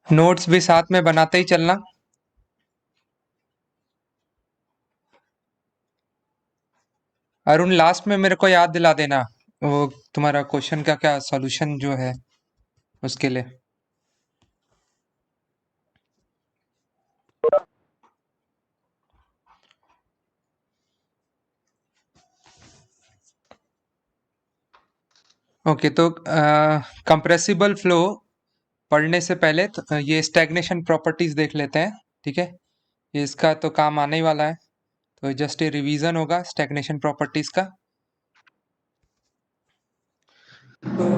Notes भी साथ में बनाते ही चलना। अरुण लास्ट में मेरे को याद दिला देना वो तुम्हारा क्वेश्चन का क्या सॉल्यूशन जो है उसके लिए। ओके तो कंप्रेसिबल फ्लो पढ़ने से पहले तो ये स्टैग्नेशन प्रॉपर्टीज देख लेते हैं। ठीक है, ये इसका तो काम आने ही वाला है, तो जस्ट ये रिवीजन होगा स्टैग्नेशन प्रॉपर्टीज का। तो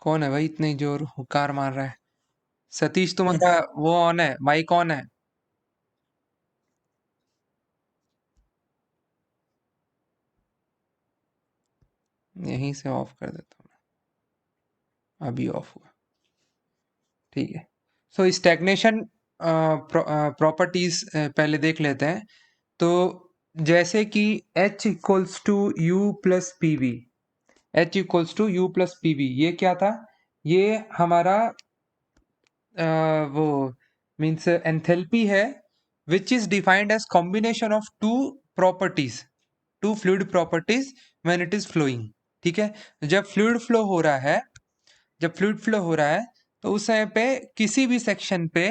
कौन है भाई इतनी जोर हुकार मार रहा है? सतीश तुम्हारा वो ऑन है, माइक ऑन है? यहीं से ऑफ कर देता हूँ मैं। अभी ऑफ हुआ। ठीक है, सो स्टैग्नेशन प्रॉपर्टीज पहले देख लेते हैं। तो जैसे कि H equals to U plus P V, H equals to U plus P V, ये क्या था? ये हमारा वो मीन्स एंथैल्पी है which is defined as combination of two properties, two fluid properties when it is flowing. ठीक है, जब फ्लूइड फ्लो हो रहा है, जब फ्लूइड फ्लो हो रहा है तो उस समय पे किसी भी सेक्शन पे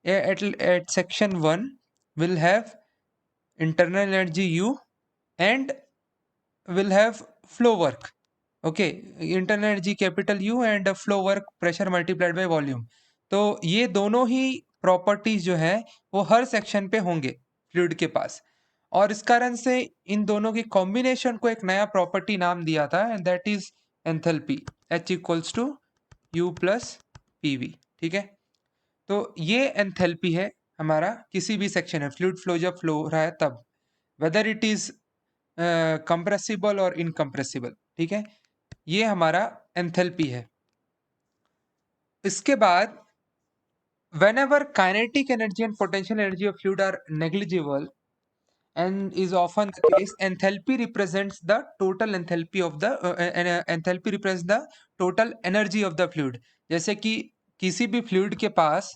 at section one will have internal energy U and will have flow work. Okay, internal energy capital U and flow work pressure multiplied by volume. तो ये दोनों ही प्रॉपर्टीज जो है वो हर सेक्शन पे होंगे फ्लूइड के पास, और इस कारण से इन दोनों की कॉम्बिनेशन को एक नया प्रॉपर्टी नाम दिया था and that is enthalpy, H equals to U plus P V. ठीक है, तो ये एंथैल्पी है हमारा किसी भी सेक्शन है, फ्लूइड फ्लो जब फ्लो हो रहा है तब, वेदर इट इज कंप्रेसिबल और इनकम्प्रेसिबल। ठीक है, ये हमारा एंथैल्पी है। इसके बाद whenever kinetic energy and potential energy of fluid are negligible and is often the case, enthalpy represents the total enthalpy of the enthalpy represents the total energy of the fluid। जैसे कि किसी भी fluid के पास,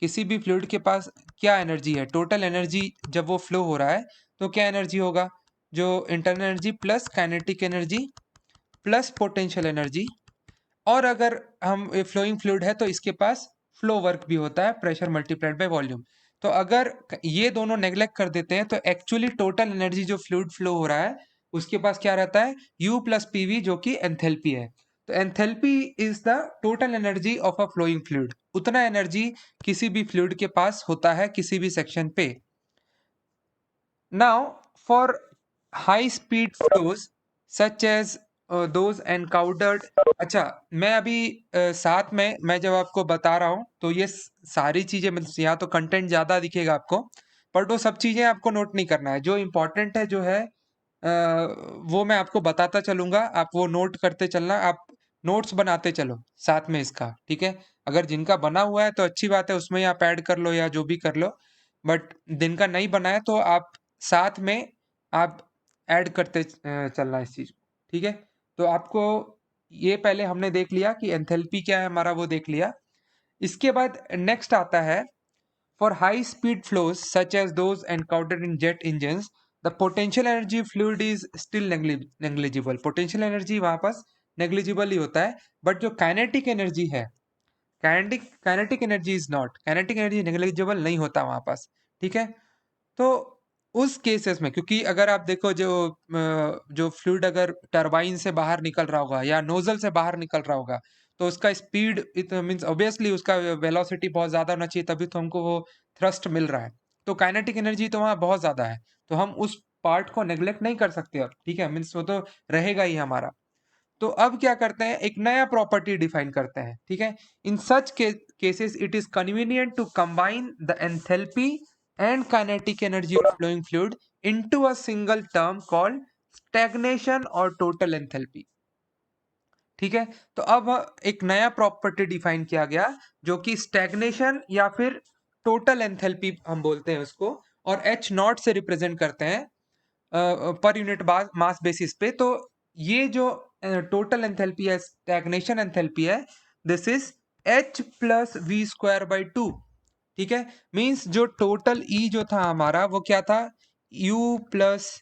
किसी भी fluid के पास क्या energy है, टोटल एनर्जी जब वो फ्लो हो रहा है तो क्या एनर्जी होगा? जो internal energy plus kinetic energy plus potential energy, और अगर हम फ्लोइंग फ्लूइड है तो इसके पास फ्लो वर्क भी होता है, प्रेशर मल्टीप्लाइड बाय वॉल्यूम। तो अगर ये दोनों नेग्लेक्ट कर देते हैं तो एक्चुअली टोटल एनर्जी जो फ्लूइड फ्लो हो रहा है उसके पास क्या रहता है? U प्लस पी वी, जो कि एंथैल्पी है। तो enthalpy is the total energy of a flowing fluid, उतना एनर्जी किसी भी फ्लूइड के पास होता है किसी भी सेक्शन पे। Now, for high speed flows such as those encountered, अच्छा मैं अभी साथ में मैं जब आपको बता रहा हूँ तो ये सारी चीजें मतलब यहाँ तो कंटेंट ज्यादा दिखेगा आपको, बट वो सब चीजें आपको नोट नहीं करना है। जो इम्पोर्टेंट है जो है वो मैं आपको बताता चलूंगा, आप वो नोट करते चलना, आप नोट्स बनाते चलो साथ में इसका। ठीक है, अगर जिनका बना हुआ है तो अच्छी बात है, उसमें आप ऐड कर लो या जो भी कर लो, बट जिनका नहीं बना है तो आप साथ में आप ऐड करते चलना इस चीज को। ठीक है, तो आपको ये पहले हमने देख लिया कि एंथैल्पी क्या है हमारा, वो देख लिया। इसके बाद नेक्स्ट आता है, for high speed flows such as those encountered in jet engines the potential energy fluid is still negligible. Potential energy वहां पास नेग्लिजिबल ही होता है, बट जो काइनेटिक एनर्जी है, kinetic energy is not, kinetic energy negligible नहीं होता वहां पास। ठीक है, तो उस केसेस में, क्योंकि अगर आप देखो जो फ्लूइड अगर टरबाइन से बाहर निकल रहा होगा या नोजल से बाहर निकल रहा होगा तो उसका स्पीड इट मींस ऑब्वियसली उसका वेलोसिटी बहुत ज्यादा होना चाहिए, तभी तो हमको वो थ्रस्ट मिल रहा है। तो काइनेटिक एनर्जी तो वहां बहुत ज्यादा है, तो हम उस पार्ट को नेग्लेक्ट नहीं कर सकते अब। ठीक है, मीन्स वो तो रहेगा ही हमारा। तो अब क्या करते हैं, एक नया प्रॉपर्टी डिफाइन करते हैं। ठीक है, in such cases it is convenient to combine the enthalpy and kinetic energy of flowing fluid into a single term called stagnation or total enthalpy। ठीक है, तो अब एक नया प्रॉपर्टी डिफाइन किया गया जो कि स्टैग्नेशन या फिर टोटल एंथैल्पी हम बोलते हैं उसको, और H नॉट से रिप्रेजेंट करते हैं पर यूनिट मास बेसिस पे। तो ये जो टोटल एंथैल्पी है, स्टैग्नेशन एंथैल्पी है, this is H plus V square by two, ठीक है। मीन्स जो टोटल E जो था हमारा वो क्या था, U प्लस,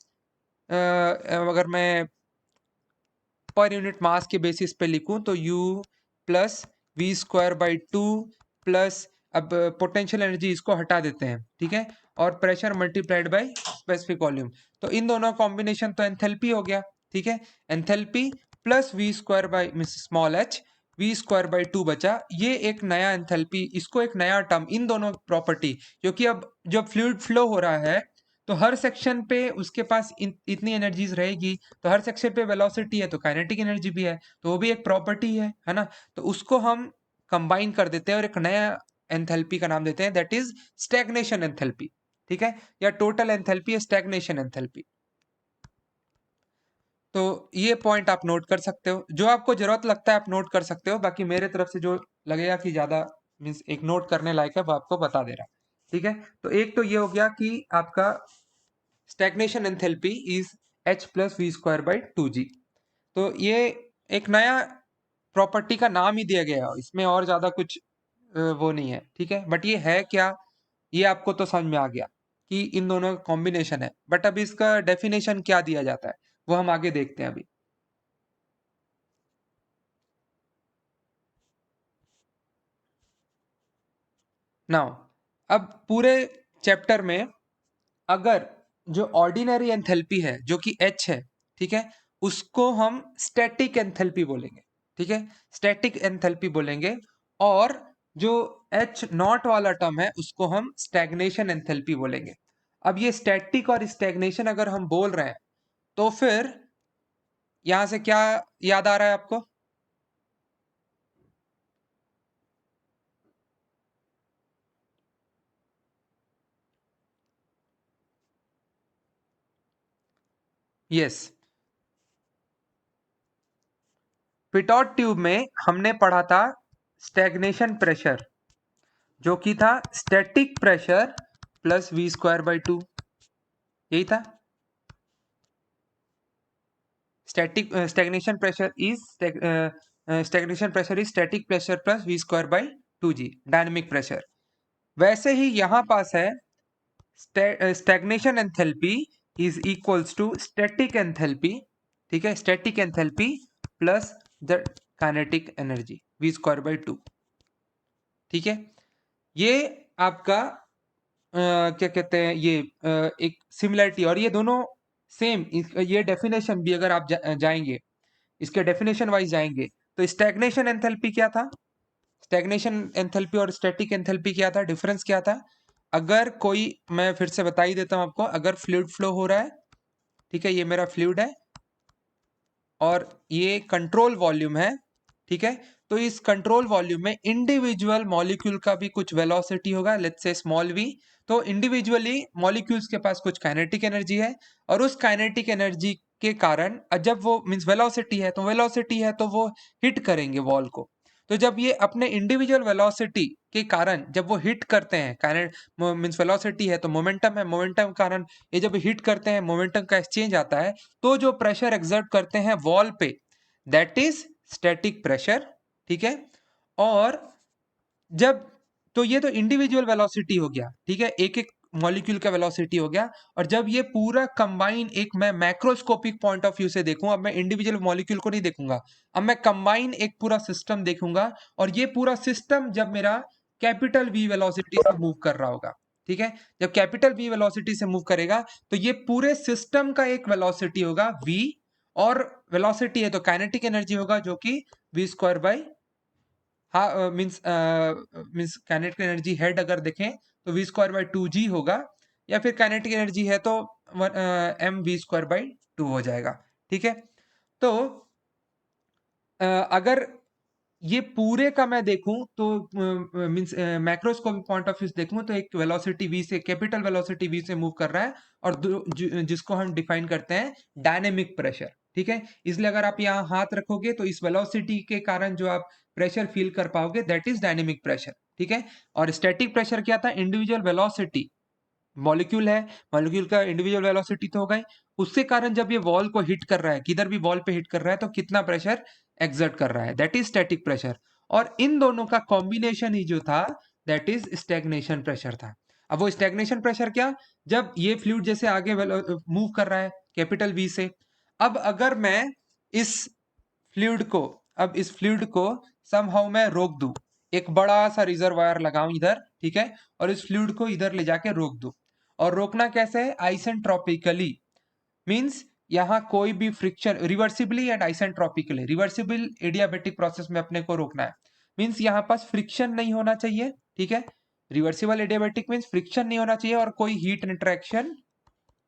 अगर मैं पर यूनिट मास के बेसिस पे लिखूं तो U plus V square by two plus, अब पोटेंशियल एनर्जी इसको हटा देते हैं, ठीक है, और pressure multiplied by specific volume, तो इन दोनों कॉम्बिनेशन तो एंथैल्पी हो गया, ठीक है। Enthalpy plus V square by small H, V square by two बचा, ये एक नया एंथैल्पी, इसको एक नया टर्म, इन दोनों प्रॉपर्टी, क्योंकि अब जब फ्लूइड फ्लो हो रहा है तो हर सेक्शन पे उसके पास इतनी एनर्जीज रहेगी, तो हर सेक्शन पे वेलोसिटी है तो काइनेटिक एनर्जी भी है, तो वो भी एक प्रॉपर्टी है ना। तो उसको हम कंबाइन कर देते हैं और एक नया एंथैल्पी का नाम देते हैं, दैट इज स्टैग्नेशन एंथैल्पी, ठीक है, या टोटल एंथैल्पी है स्टैग्नेशन एंथैल्पी। तो ये पॉइंट आप नोट कर सकते हो, जो आपको जरूरत लगता है आप नोट कर सकते हो, बाकी मेरे तरफ से जो लगेगा कि ज्यादा मीन्स एक नोट करने लायक है वो आपको बता दे रहा, ठीक है। तो एक तो ये हो गया कि आपका stagnation enthalpy is H plus V square by two G. तो ये एक नया प्रॉपर्टी का नाम ही दिया गया, इसमें और ज्यादा कुछ वो नहीं है, ठीक है। बट ये है क्या, ये आपको तो समझ में आ गया कि इन दोनों का कॉम्बिनेशन है, बट अब इसका डेफिनेशन क्या दिया जाता है वो हम आगे देखते हैं अभी। नाउ अब पूरे चैप्टर में अगर जो ऑर्डिनरी एंथैल्पी है जो कि H है, ठीक है, उसको हम स्टैटिक एंथैल्पी बोलेंगे, ठीक है, स्टैटिक एंथैल्पी बोलेंगे, और जो H नॉट वाला टर्म है उसको हम स्टैग्नेशन एंथैल्पी बोलेंगे। अब ये स्टैटिक और स्टैग्नेशन अगर हम बोल रहे हैं तो फिर यहां से क्या याद आ रहा है आपको? यस, पिटॉट ट्यूब में हमने पढ़ा था स्टैग्नेशन प्रेशर, जो कि था static pressure plus V square by two, यही था। Static stagnation pressure is static pressure plus V square by two g, dynamic pressure. वैसे ही यहां पास है stagnation enthalpy is equals to static enthalpy, ठीक है, static enthalpy plus the kinetic energy V square by two, ठीक है। ये आपका क्या कहते हैं, ये एक सिमिलरिटी, और ये दोनों सेम, ये डेफिनेशन भी अगर आप जाएंगे, इसके डेफिनेशन वाइज जाएंगे, तो स्टैग्नेशन एंथैल्पी क्या था, स्टैग्नेशन एंथैल्पी और स्टैटिक एंथैल्पी क्या था, डिफरेंस क्या था। अगर कोई, मैं फिर से बता ही देता हूं आपको, अगर फ्लूइड फ्लो हो रहा है, ठीक है, ये मेरा फ्लूइड है और ये कंट्रोल वॉल्यूम है, ठीक है, तो इस कंट्रोल वॉल्यूम में इंडिविजुअल मॉलिक्यूल का भी कुछ वेलोसिटी होगा, लेट्स से स्मॉल वी। तो इंडिविजुअली मॉलिक्यूल्स के पास कुछ काइनेटिक एनर्जी है, और उस काइनेटिक एनर्जी के कारण जब वो मींस वेलोसिटी है, तो वेलोसिटी है तो वो हिट करेंगे वॉल को। तो जब ये अपने इंडिविजुअल वेलोसिटी के कारण जब वो हिट करते हैं, काइनेट मींस वेलोसिटी है तो मोमेंटम है, मोमेंटम कारण ये जब हिट करते हैं, मोमेंटम का एक्सचेंज आता है, तो जो प्रेशर एक्सर्ट करते हैं वॉल पे, दैट इज स्टैटिक प्रेशर, ठीक है। और जब, तो ये तो इंडिविजुअल वेलोसिटी हो गया, ठीक है, एक एक मॉलिक्यूल का वेलोसिटी हो गया, और जब ये पूरा कंबाइन, एक मैं मैक्रोस्कोपिक पॉइंट ऑफ व्यू से देखूं, अब मैं इंडिविजुअल मॉलिक्यूल को नहीं देखूंगा, अब मैं कंबाइन एक पूरा सिस्टम देखूंगा, और ये पूरा सिस्टम जब मेरा कैपिटल वी वेलोसिटी से मूव कर रहा होगा, ठीक है, जब कैपिटल वी वेलोसिटी से मूव करेगा तो ये पूरे सिस्टम का एक वेलोसिटी होगा v, और वेलोसिटी है तो काइनेटिक एनर्जी होगा जो कि वी स्क्वायर बाई, हाँ means means kinetic energy head अगर देखें तो V square by two g होगा, या फिर काइनेटिक एनर्जी है तो M V square by two हो जाएगा, ठीक है। तो अगर ये पूरे का मैं देखूं तो means macroscopic point of view से देखूं तो एक वेलोसिटी v से, कैपिटल वेलोसिटी v से मूव कर रहा है, और जिसको हम डिफाइन करते हैं डायनेमिक प्रेशर, ठीक है। इसलिए अगर आप यहाँ हाथ रखोगे तो इस वेलोसिटी के कारण जो आप प्रेशर फील कर पाओगे दैट इज डायनेमिक प्रेशर, ठीक है। और स्टैटिक प्रेशर क्या था, इंडिविजुअल वेलोसिटी, मॉलिक्यूल है, मॉलिक्यूल का इंडिविजुअल वेलोसिटी तो होगा ही, उसके कारण जब ये वॉल को हिट कर रहा है, किधर भी वॉल पे हिट कर रहा है तो कितना प्रेशर एक्सर्ट कर रहा है, दैट इज स्टैटिक प्रेशर। और इन दोनों का कॉम्बिनेशन ही जो था दैट इज स्टैग्नेशन प्रेशर था। अब वो स्टैग्नेशन प्रेशर क्या, जब ये फ्लूइड जैसे आगे मूव कर रहा है कैपिटल वी से, अब अगर मैं इस फ्लूइड को अब इस फ्लूइड को समहाउ मैं रोक दूं, एक बड़ा सा रिजर्वायर लगाऊं इधर, ठीक है, और इस फ्लूइड को इधर ले जाके रोक दूं। और रोकना कैसे है, आइसेंट्रोपिकली, मींस यहाँ कोई भी friction, reversibly and isentropically, reversible adiabatic process में अपने को रोकना है, मींस यहाँ पास फ्रिक्शन नहीं होना चाहिए, ठीक है, रिवर्सिबल एडियाबेटिक मींस फ्रिक्शन नहीं होना चाहिए और कोई हीट इंटरेक्शन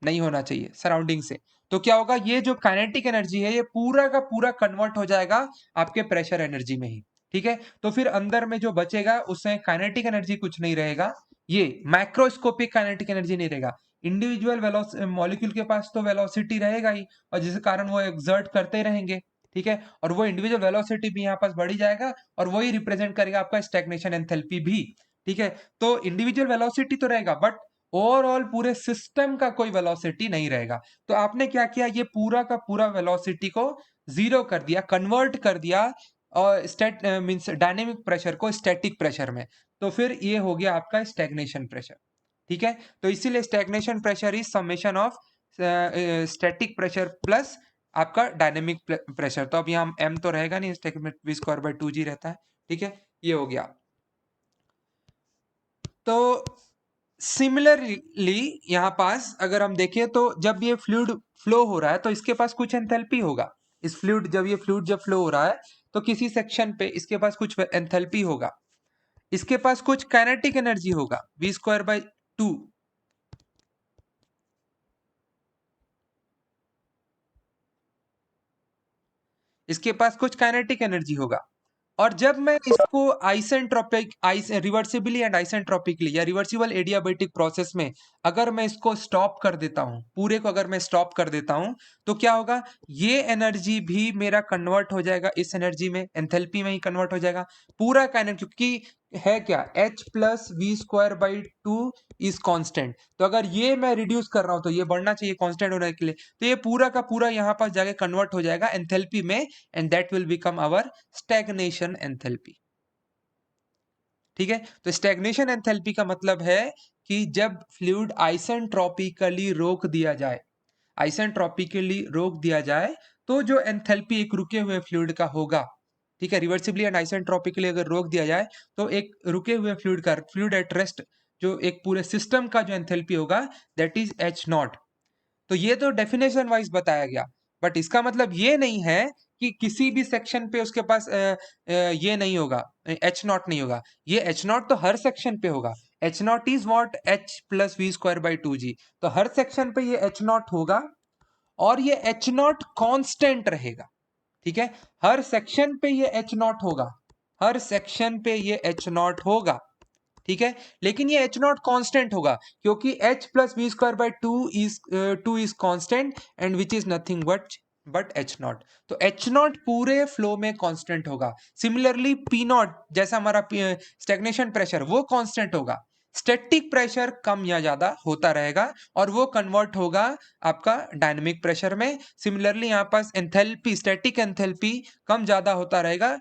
नहीं होना चाहिए सराउंडिंग से। तो क्या होगा, ये जो काइनेटिक एनर्जी है ये पूरा का पूरा कन्वर्ट हो जाएगा आपके प्रेशर एनर्जी में ही, ठीक है। तो फिर अंदर में जो बचेगा उसमें काइनेटिक एनर्जी कुछ नहीं रहेगा, ये मैक्रोस्कोपिक काइनेटिक एनर्जी नहीं रहेगा। इंडिविजुअल मॉलिक्यूल के पास तो वेलोसिटी रहेगा ही, और जिस कारण वो एक्सर्ट करते रहेंगे, ठीक है, और वो इंडिविजुअल वेलोसिटी भी यहाँ पास बढ़ी जाएगा और वही रिप्रेजेंट करेगा आपका स्टैग्नेशन एंथैल्पी भी, ठीक है। तो इंडिविजुअल वेलोसिटी तो रहेगा बट ओवरऑल पूरे सिस्टम का कोई वेलोसिटी नहीं रहेगा। तो आपने क्या किया, ये पूरा का पूरा वेलोसिटी को जीरो कर दिया, कन्वर्ट कर दिया, और स्टेट मींस डायनेमिक प्रेशर को स्टैटिक प्रेशर में। तो फिर ये हो गया आपका स्टैग्नेशन प्रेशर, ठीक है। तो इसीलिए stagnation pressure is summation of static pressure plus आपका डायनेमिक प्रेशर। तो अब यहाँ m तो रहेगा नहीं, static v square by 2g रहता है, ठीक है, ये हो गया। तो सिमिलरली यहाँ पास अगर हम देखें तो जब ये फ्लूइड फ्लो हो रहा है तो इसके पास कुछ एंथैल्पी होगा। इस फ्लूइड जब फ्लो हो रहा है तो किसी सेक्शन पे इसके पास कुछ एंथैल्पी होगा, इसके पास कुछ काइनेटिक एनर्जी होगा v स्क्वायर बाय 2, इसके पास कुछ काइनेटिक एनर्जी होगा। और जब मैं इसको आइसेंट्रोपिक रिवर्सिबली एंड आइसेंट्रोपिकली या रिवर्सिबल एडियाबेटिक प्रोसेस में अगर मैं इसको स्टॉप कर देता हूं, पूरे को अगर मैं स्टॉप कर देता हूं, तो क्या होगा, ये एनर्जी भी मेरा कन्वर्ट हो जाएगा इस एनर्जी में, एंथैल्पी में ही कन्वर्ट हो जाएगा पूरा काइनेटिक, क्योंकि है क्या, h plus V square by 2 is constant. तो अगर ये मैं रिड्यूस कर रहा हूं तो ये बढ़ना चाहिए कांस्टेंट होने के लिए, तो ये पूरा का पूरा यहाँ पास जाके कन्वर्ट हो जाएगा एंथैल्पी में, and that will become our stagnation enthalpy, ठीक है। तो स्टैग्नेशन एंथैल्पी का मतलब है कि जब फ्लूइड आइसेंट्रोपिकली रोक दिया जाए, आइसेंट्रोपिकली रोक दिया जाए, तो जो एंथैल्पी एक रुके हुए फ्लूइड का होगा, ठीक है, रिवर्सिबली एंड आइसेंट्रोपिकली अगर रोक दिया जाए तो एक रुके हुए फ्लूइड का, फ्लूइड एट रेस्ट, जो एक पूरे सिस्टम का जो एंथैल्पी होगा दैट इज एच नॉट। तो ये तो डेफिनेशन वाइज बताया गया, बट इसका मतलब ये नहीं है कि किसी भी सेक्शन पे उसके पास ये नहीं होगा, एच नॉट नहीं होगा। ये एच नॉट तो हर सेक्शन पे होगा, H not is what, H plus V square by 2g। तो हर सेक्शन पे ये एच नॉट होगा और ये एच नॉट कॉन्स्टेंट रहेगा, ठीक है। हर सेक्शन पे ये एच नॉट होगा, हर सेक्शन पे ये एच नॉट होगा, ठीक है। लेकिन ये एच नॉट कॉन्स्टेंट होगा क्योंकि H plus V square by 2 is constant and which is nothing but H not. तो एच नॉट पूरे फ्लो में कांस्टेंट होगा। सिमिलरली पी नॉट जैसा हमारा स्टेग्नेशन प्रेशर वो कांस्टेंट होगा, स्टैटिक प्रेशर कम या ज्यादा होता रहेगा और वो कन्वर्ट होगा आपका डायनेमिक प्रेशर में। सिमिलरली यहाँ पास एंथैल्पी, स्टैटिक एंथैल्पी कम ज्यादा होता रहेगा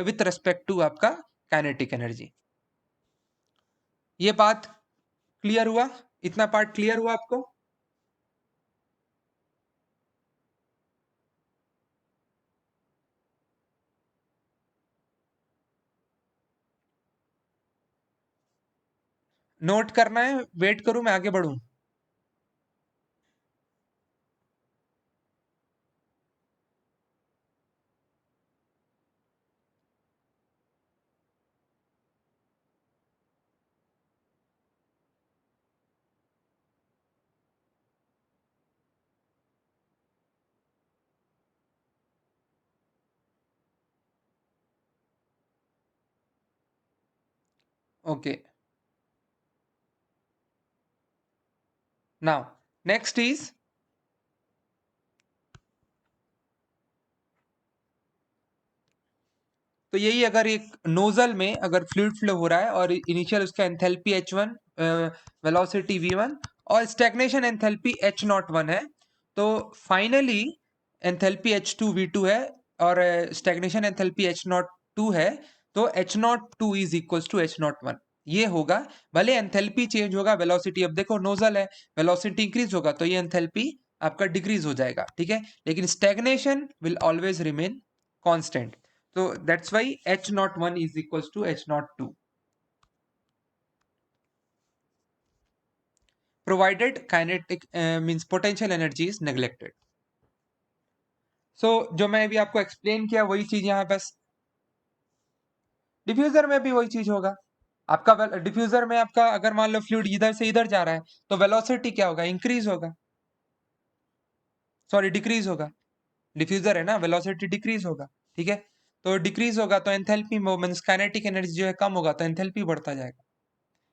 विथ रेस्पेक्ट टू आपका काइनेटिक एनर्जी। ये बात क्लियर हुआ, इतना पार्ट क्लियर हुआ आपको? नोट करना है, वेट करूं मैं आगे बढ़ूं? ओके, नाउ नेक्स्ट इज, तो यही अगर एक नोजल में अगर फ्लूइड फ्लो हो रहा है और इनिशियल उसका एंथैल्पी h1, वेलोसिटी v1 और स्टैग्नेशन एंथैल्पी h01 है, तो फाइनली एंथैल्पी h2 v2 है और स्टैग्नेशन एंथैल्पी h02 टू है तो H02 is equal to H01 ये होगा। भले एंथैल्पी चेंज होगा, वेलोसिटी, अब देखो नोजल है, वेलोसिटी इंक्रीज होगा तो ये एंथैल्पी आपका डिक्रीज हो जाएगा, ठीक है, लेकिन stagnation will always remain constant. तो that's why H01 is equal to H02 provided kinetic means potential energy is neglected. जो मैं अभी आपको एक्सप्लेन किया वही चीज यहाँ बस डिफ्यूजर में भी वही चीज होगा। आपका डिफ्यूजर में आपका अगर मान लो फ्लूइड इधर से इधर जा रहा है तो वेलोसिटी क्या होगा, इंक्रीज होगा, सॉरी डिक्रीज होगा। डिफ्यूजर है ना, वेलोसिटी डिक्रीज होगा, ठीक है, तो डिक्रीज होगा तो एंथैल्पी मींस काइनेटिक एनर्जी जो है कम होगा तो एंथैल्पी बढ़ता जाएगा।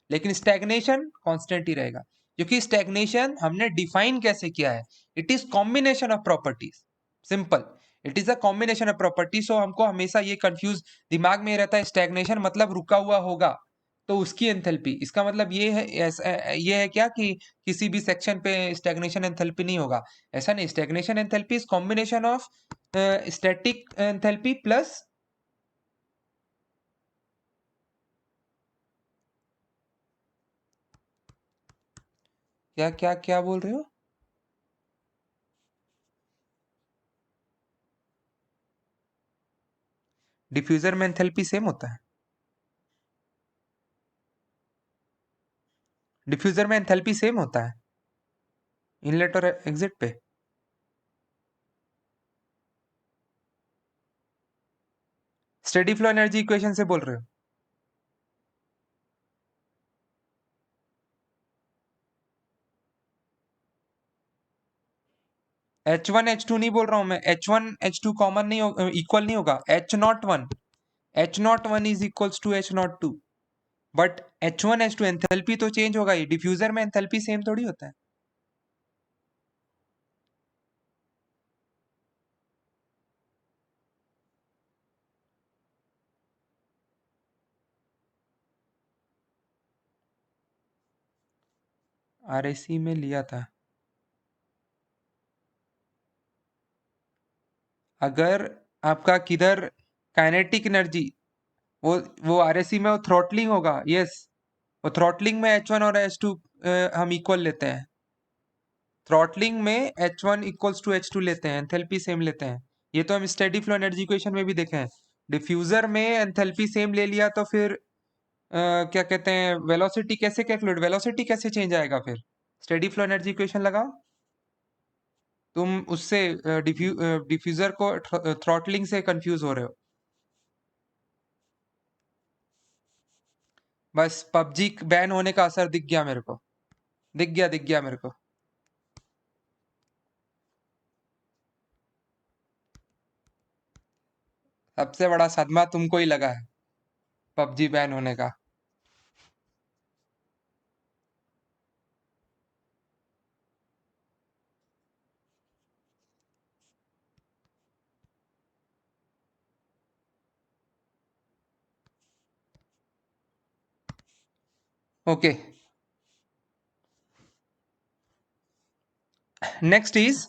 लेकिन स्टैग्नेशन कांस्टेंट ही रहेगा, क्योंकि स्टैग्नेशन हमने डिफाइन कैसे किया है, it is combination of properties, simple, it is a combination of property. So हमको हमेशा ये कंफ्यूज दिमाग में रहता है, स्टैग्नेशन मतलब रुका हुआ होगा तो उसकी एंथैल्पी, इसका मतलब ये है ये है क्या कि किसी भी सेक्शन पे स्टैग्नेशन एंथैल्पी नहीं होगा, ऐसा नहीं। Stagnation enthalpy is combination of static enthalpy plus क्या क्या क्या बोल रहे हो, डिफ्यूजर में एंथैल्पी सेम होता है, डिफ्यूजर में एंथैल्पी सेम होता है इनलेट और एग्जिट पे। स्टेडी फ्लो एनर्जी इक्वेशन से बोल रहे हो? H1 H2 नहीं बोल रहा हूं मैं, H1 H2 कॉमन नहीं हो, इक्वल नहीं होगा, H01 is equals to H02, but H1 H2 enthalpy तो चेंज होगा ही, डिफ्यूजर में एंथैल्पी सेम थोड़ी होता है। RAC में लिया था, अगर आपका किधर काइनेटिक एनर्जी, वो RAC में वो थ्रॉटलिंग होगा, यस, वो थ्रॉटलिंग में H1 और H2 हम इक्वल लेते हैं, थ्रॉटलिंग में H1 इक्वल्स टू H2 लेते हैं, एंथैल्पी सेम लेते हैं, ये तो हम स्टेडी फ्लो एनर्जी इक्वेशन में भी देखे हैं। डिफ्यूजर में एंथैल्पी सेम ले लिया तो फिर क्या कहते हैं, वेलोसिटी कैसे कैलकुलेट, वेलोसिटी कैसे चेंज आएगा फिर, स्टेडी फ्लो एनर्जी इक्वेशन लगाओ, तुम उससे डिफ्यूजर को थ्रॉटलिंग से कंफ्यूज हो रहे हो। बस पबजी बैन होने का असर दिख गया मेरे को, दिख गया मेरे को। सबसे बड़ा सदमा तुमको ही लगा है पबजी बैन होने का। ओके, नेक्स्ट इज,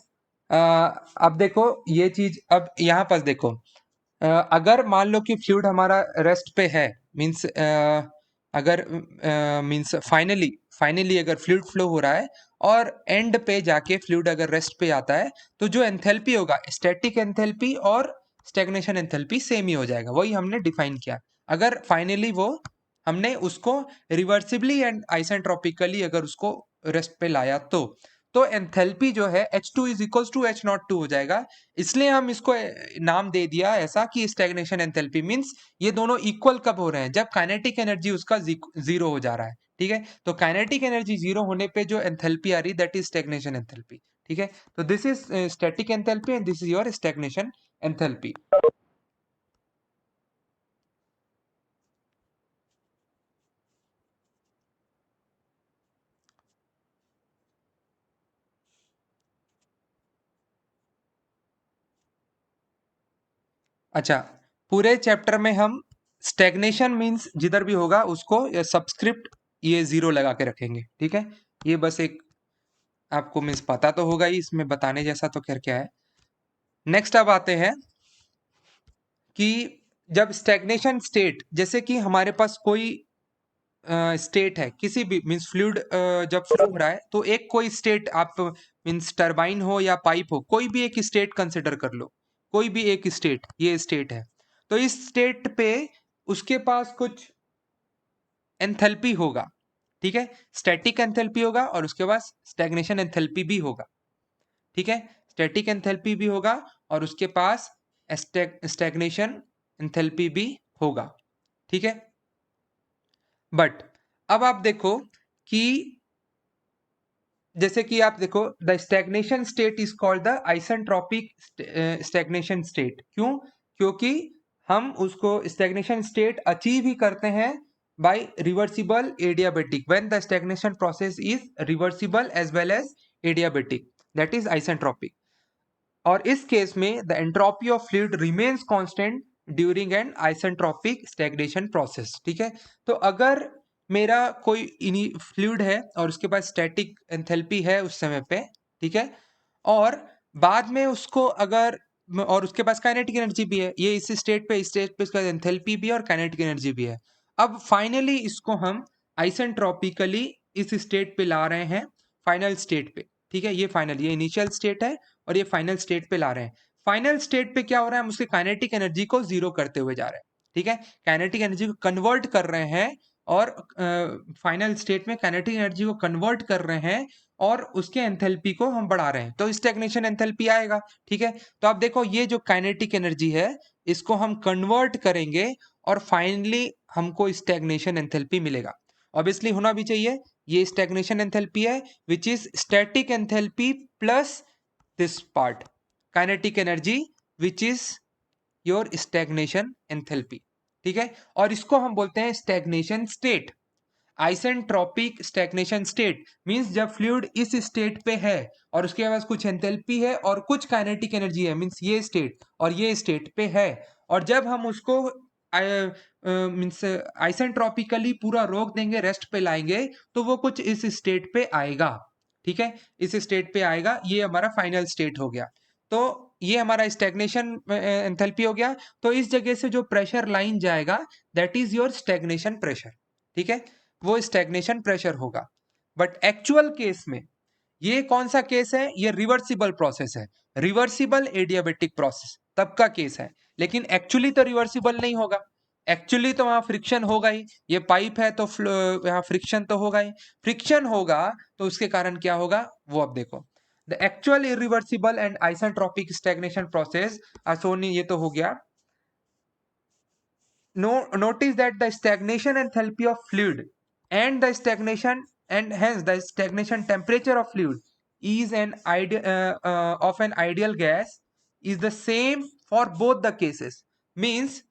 अब देखो ये चीज, अब यहाँ पर देखो, अगर मान लो कि फ्लूइड हमारा रेस्ट पे है, मींस अगर मींस फाइनली फाइनली अगर फ्लूइड फ्लो हो रहा है और एंड पे जाके फ्लूइड अगर रेस्ट पे आता है तो जो एंथैल्पी होगा, स्टैटिक एंथैल्पी और स्टैग्नेशन एंथैल्पी सेम ही हो जाएगा, वही हमने डिफाइन किया। अगर फाइनली वो हमने उसको रिवर्सिबली एंड आइसेंट्रोपिकली अगर उसको रेस्ट पे लाया तो एंथैल्पी जो है H2 is equals to H02 हो जाएगा। इसलिए हम इसको नाम दे दिया ऐसा कि स्टैग्नेशन एंथैल्पी, मींस ये दोनों इक्वल कब हो रहे हैं, जब काइनेटिक एनर्जी उसका जीरो हो जा रहा है, ठीक है, तो काइनेटिक एनर्जी जीरो होने पे जो एंथैल्पी आ रही दैट इज स्टैग्नेशन एंथैल्पी, ठीक है, तो this is static enthalpy and this is your stagnation enthalpy. अच्छा, पूरे चैप्टर में हम स्टैग्नेशन मींस जिधर भी होगा उसको सब्सक्रिप्ट ये जीरो लगा के रखेंगे, ठीक है, ये बस एक आपको मीन्स पता तो होगा ही, इसमें बताने जैसा तो खैर क्या है। नेक्स्ट अब आते हैं कि जब स्टैग्नेशन स्टेट, जैसे कि हमारे पास कोई स्टेट है, किसी भी मीन्स फ्लूइड जब फ्लो हो रहा है, तो एक कोई स्टेट आप मीन्स टरबाइन हो या पाइप हो, कोई भी एक स्टेट कंसिडर कर लो, कोई भी एक स्टेट, ये स्टेट है। तो इस स्टेट पे उसके पास कुछ एंथैल्पी होगा, ठीक है, स्टैटिक एंथैल्पी होगा और उसके पास स्टैग्नेशन एंथैल्पी भी होगा, ठीक है, स्टैटिक एंथैल्पी भी होगा और उसके पास स्टैग्नेशन एंथैल्पी भी होगा, ठीक है। बट अब आप देखो कि जैसे कि आप देखो the stagnation state is called the isentropic stagnation state. क्यों? क्योंकि हम उसको स्टैग्नेशन स्टेट अचीव ही करते हैं by reversible adiabatic, when the stagnation process is reversible as well as adiabatic, that is isentropic. और इस केस में the entropy of fluid remains constant during an isentropic stagnation process, ठीक है। तो अगर मेरा कोई फ्लूइड है और उसके पास स्टैटिक एंथैल्पी है उस समय पे, ठीक है, और बाद में उसको अगर और उसके पास काइनेटिक एनर्जी भी है, ये इस स्टेट पे इसका एंथैल्पी भी है और काइनेटिक एनर्जी भी है। अब फाइनली इसको हम आइसेंट्रोपिकली इस स्टेट पे ला रहे हैं, फाइनल स्टेट पे, ठीक है, ये फाइनल, ये इनिशियल स्टेट है और ये फाइनल स्टेट पे ला रहे हैं। फाइनल स्टेट पे क्या हो रहा है, हम उसके काइनेटिक एनर्जी को जीरो करते हुए जा रहे हैं, ठीक है, काइनेटिक एनर्जी को कन्वर्ट कर रहे हैं और फाइनल स्टेट में काइनेटिक एनर्जी को कन्वर्ट कर रहे हैं और उसके एंथैल्पी को हम बढ़ा रहे हैं, तो स्टैग्नेशन एंथैल्पी आएगा, ठीक है। तो आप देखो ये जो काइनेटिक एनर्जी है इसको हम कन्वर्ट करेंगे और फाइनली हमको स्टैग्नेशन एंथैल्पी मिलेगा। ऑब्वियसली होना भी चाहिए, ये स्टैग्नेशन एंथैल्पी है which is static enthalpy plus this part kinetic energy which is your stagnation enthalpy, ठीक है। और इसको हम बोलते हैं stagnation state. Isentropic stagnation state means जब फ्लूइड इस स्टेट पे है और उसके पास कुछ एंथैल्पी है और कुछ काइनेटिक एनर्जी है, मींस ये स्टेट और ये स्टेट पे है, और जब हम उसको मींस आइसेंट्रोपिकली पूरा रोक देंगे, रेस्ट पे लाएंगे, तो वो कुछ इस स्टेट पे आएगा, ठीक है, इस स्टेट पे आएगा, ये हमारा फाइनल स्टेट हो गया। तो ये हमारा स्टैग्नेशन एंथैल्पी हो गया। तो इस जगह से जो प्रेशर लाइन जाएगा that is your stagnation pressure, ठीक है, वो स्टैग्नेशन प्रेशर होगा। बट एक्चुअल केस में ये कौन सा केस है, ये रिवर्सिबल प्रोसेस है, रिवर्सिबल एडियाबेटिक प्रोसेस तब का केस है, लेकिन एक्चुअली तो रिवर्सिबल नहीं होगा, एक्चुअली तो वहां फ्रिक्शन होगा ही, ये पाइप है तो यहाँ फ्रिक्शन तो होगा ही, फ्रिक्शन होगा तो उसके कारण क्या होगा वो अब देखो। The actual irreversible and isentropic stagnation process सोनी, ये तो हो गया। Notice that the stagnation enthalpy of fluid and the stagnation and hence the stagnation temperature of fluid is an ideal of an ideal gas is the same for both the cases, means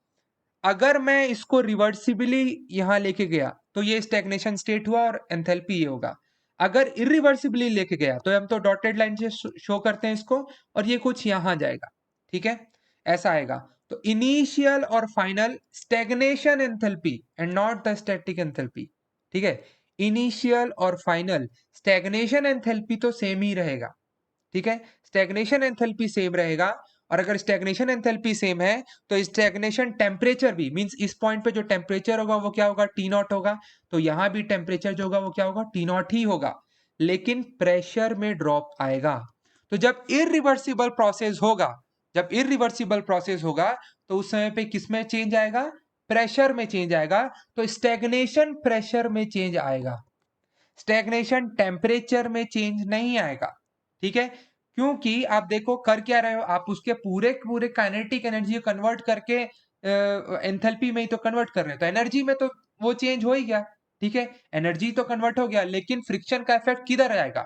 अगर मैं इसको reversibly यहां लेके गया तो ये stagnation state हुआ और एंथैल्पी ये होगा। अगर इरिवर्सिबली लेके गया तो हम तो डॉटेड लाइन से शो करते हैं इसको, और ये कुछ यहां जाएगा, ठीक है, ऐसा आएगा। तो इनिशियल और final stagnation enthalpy and not the static enthalpy, ठीक है, इनिशियल और फाइनल स्टैग्नेशन एंथैल्पी तो सेम ही रहेगा, ठीक है, स्टैग्नेशन एंथैल्पी सेम रहेगा। और अगर स्टैग्नेशन एंथैल्पी सेम है तो स्टैग्नेशन टेम्परेचर भी, मींस इस पॉइंट पे जो टेम्परेचर होगा वो क्या होगा, टी नॉट होगा, तो यहां भी टेम्परेचर जो होगा वो क्या होगा, टी नॉट ही होगा, लेकिन प्रेशर में ड्रॉप आएगा। तो जब इरिवर्सिबल प्रोसेस होगा, जब इरिवर्सिबल प्रोसेस होगा तो उस समय पे किस में चेंज आएगा, प्रेशर में चेंज आएगा, तो स्टैग्नेशन प्रेशर में चेंज आएगा, स्टैग्नेशन टेम्परेचर में चेंज नहीं आएगा, ठीक है। क्योंकि आप देखो कर क्या रहे हो, आप उसके पूरे पूरे काइनेटिक एनर्जी कन्वर्ट करके एंथैल्पी में ही तो कन्वर्ट कर रहे हो, तो एनर्जी में तो वो चेंज हो ही गया, ठीक है, एनर्जी तो कन्वर्ट हो गया, लेकिन फ्रिक्शन का इफेक्ट किधर जाएगा,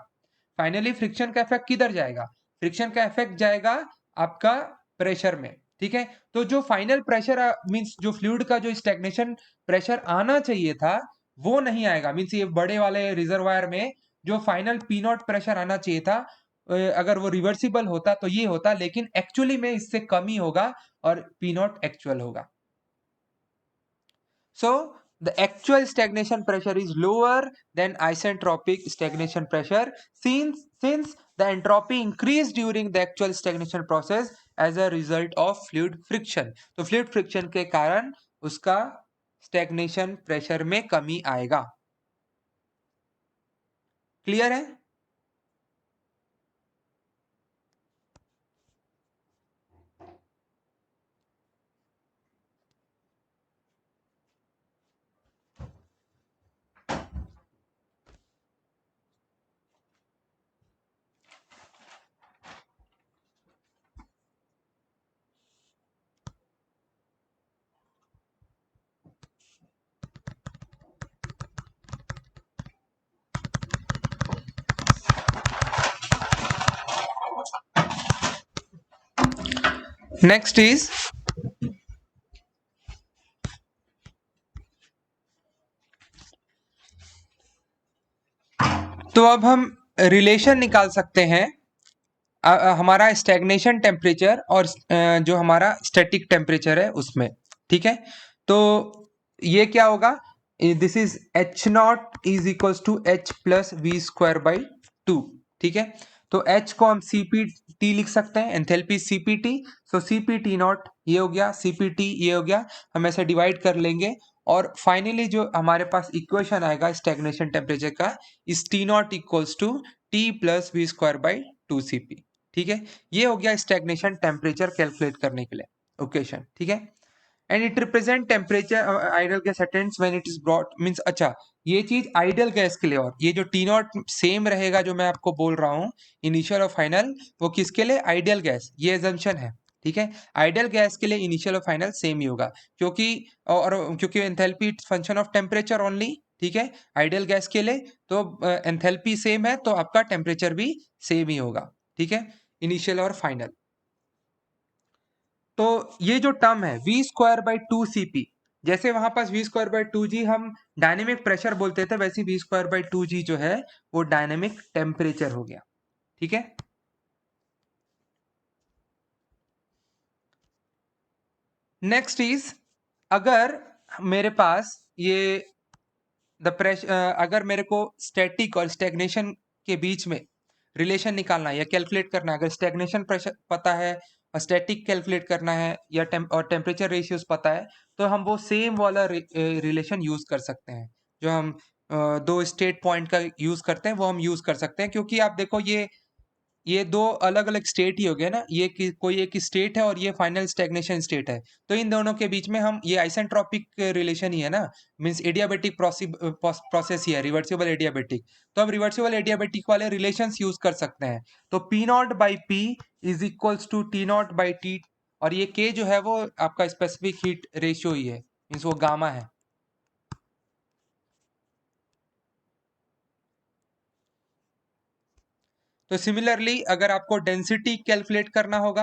फाइनली फ्रिक्शन का इफेक्ट किधर जाएगा, फ्रिक्शन का इफेक्ट जाएगा आपका प्रेशर में, ठीक है। तो जो फाइनल प्रेशर मींस जो फ्लूइड का जो स्टैग्नेशन प्रेशर आना चाहिए था वो नहीं आएगा, मींस ये बड़े वाले रिजर्वायर में जो फाइनल पी नॉट प्रेशर आना चाहिए था, अगर वो रिवर्सिबल होता तो ये होता, लेकिन एक्चुअली में इससे कम ही होगा और पी नॉट एक्चुअल होगा। सो the actual stagnation pressure is lower than isentropic stagnation pressure since the entropy increased during the actual stagnation process as a result of fluid friction. तो fluid friction के कारण उसका stagnation pressure में कमी आएगा. Clear है? Next is तो अब हम रिलेशन निकाल सकते हैं हमारा स्टैग्नेशन टेम्परेचर और जो हमारा स्टैटिक टेम्परेचर है उसमें. ठीक है, तो ये क्या होगा, this is H not is equal to H plus V square by 2. ठीक है, तो एच को हम सीपीटी लिख सकते हैं, enthalpy CPT. So CPT not ये हो गया, सीपीटी ये हो गया, हम ऐसे डिवाइड कर लेंगे और फाइनली जो हमारे पास इक्वेशन आएगा स्टैग्नेशन टेम्परेचर का is T not equals to T plus V square by 2cp. ठीक है, ये हो गया स्टैग्नेशन टेम्परेचर कैलकुलेट करने के लिए इक्वेशन. ठीक है, and it represent temperature ideal gas attends when it is brought means. अच्छा, ये चीज आइडियल गैस के लिए, और ये जो टी नॉट सेम रहेगा जो मैं आपको बोल रहा हूँ इनिशियल और फाइनल, वो किसके लिए, आइडियल गैस. ये एजम्पशन है. ठीक है, आइडियल गैस के लिए इनिशियल और फाइनल सेम ही होगा क्योंकि क्योंकि enthalpy function of temperature only. ठीक है, आइडियल गैस के लिए तो एंथैल्पी सेम है तो आपका टेम्परेचर भी सेम ही होगा. ठीक है, इनिशियल और फाइनल. तो ये जो टर्म है वी स्क्वायर बाई 2cp, जैसे वहां पास वी स्क्वायर बाई 2g हम डायनेमिक प्रेशर बोलते थे, वैसे वी स्क्वायर बाई 2g जो है वो डायनेमिक टेम्परेचर हो गया. ठीक है, नेक्स्ट इज, अगर मेरे पास ये द प्रेशर, अगर मेरे को स्टैटिक और स्टैग्नेशन के बीच में रिलेशन निकालना है या कैलकुलेट करना है, अगर स्टैग्नेशन प्रेशर पता है और स्टैटिक कैलकुलेट करना है या और टेम्परेचर रेशियोज पता है, तो हम वो सेम वाला रिलेशन यूज कर सकते हैं. जो हम दो स्टेट पॉइंट का यूज करते हैं वो हम यूज कर सकते हैं, क्योंकि आप देखो ये दो अलग अलग स्टेट ही हो गए ना, ये कोई एक स्टेट है और ये फाइनल स्टैग्नेशन स्टेट है, तो इन दोनों के बीच में हम ये आइसेंट्रोपिक रिलेशन ही है ना, मींस एडियाबेटिक प्रोसेस ही है, रिवर्सिबल एडियाबेटिक. तो हम रिवर्सिबल एडियाबेटिक वाले रिलेशंस यूज कर सकते हैं. तो P not by P is equals to T not by T, और ये के जो है वो आपका स्पेसिफिक हीट रेशियो ही है, मीन्स वो गामा है. तो सिमिलरली अगर आपको डेंसिटी कैलकुलेट करना होगा,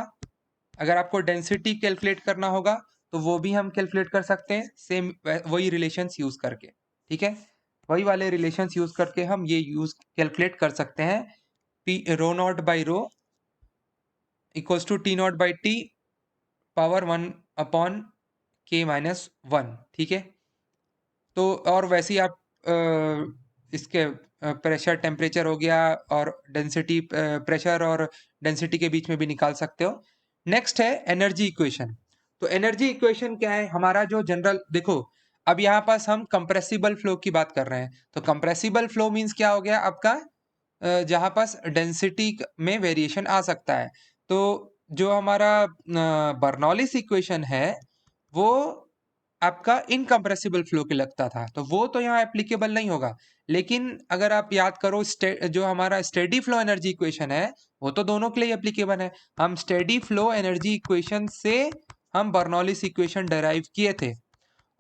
अगर आपको डेंसिटी कैलकुलेट करना होगा तो वो भी हम कैलकुलेट कर सकते हैं सेम वही रिलेशंस यूज करके. ठीक है, वही वाले रिलेशंस यूज करके हम ये यूज कैलकुलेट कर सकते हैं. P rho not by rho equals to T not by T power 1 के माइनस 1. ठीक है, तो और वैसे ही आप इसके प्रेशर टेम्परेचर हो गया और डेंसिटी, प्रेशर और डेंसिटी के बीच में भी निकाल सकते हो. नेक्स्ट है एनर्जी इक्वेशन. तो एनर्जी इक्वेशन क्या है, हमारा जो जनरल देखो, अब यहाँ पास हम कंप्रेसिबल फ्लो की बात कर रहे हैं. तो कंप्रेसिबल फ्लो मींस क्या हो गया आपका, जहाँ पास डेंसिटी में वेरिएशन आ सकता है. तो जो हमारा बर्नौलिस इक्वेशन है वो आपका इनकम्प्रेसिबल फ्लो के लगता था, तो वो तो यहाँ एप्लीकेबल नहीं होगा. लेकिन अगर आप याद करो जो हमारा स्टेडी फ्लो एनर्जी इक्वेशन है वो तो दोनों के लिए एप्लीकेबल है. हम स्टेडी फ्लो एनर्जी इक्वेशन से हम बर्नौलिस इक्वेशन डेराइव किए थे,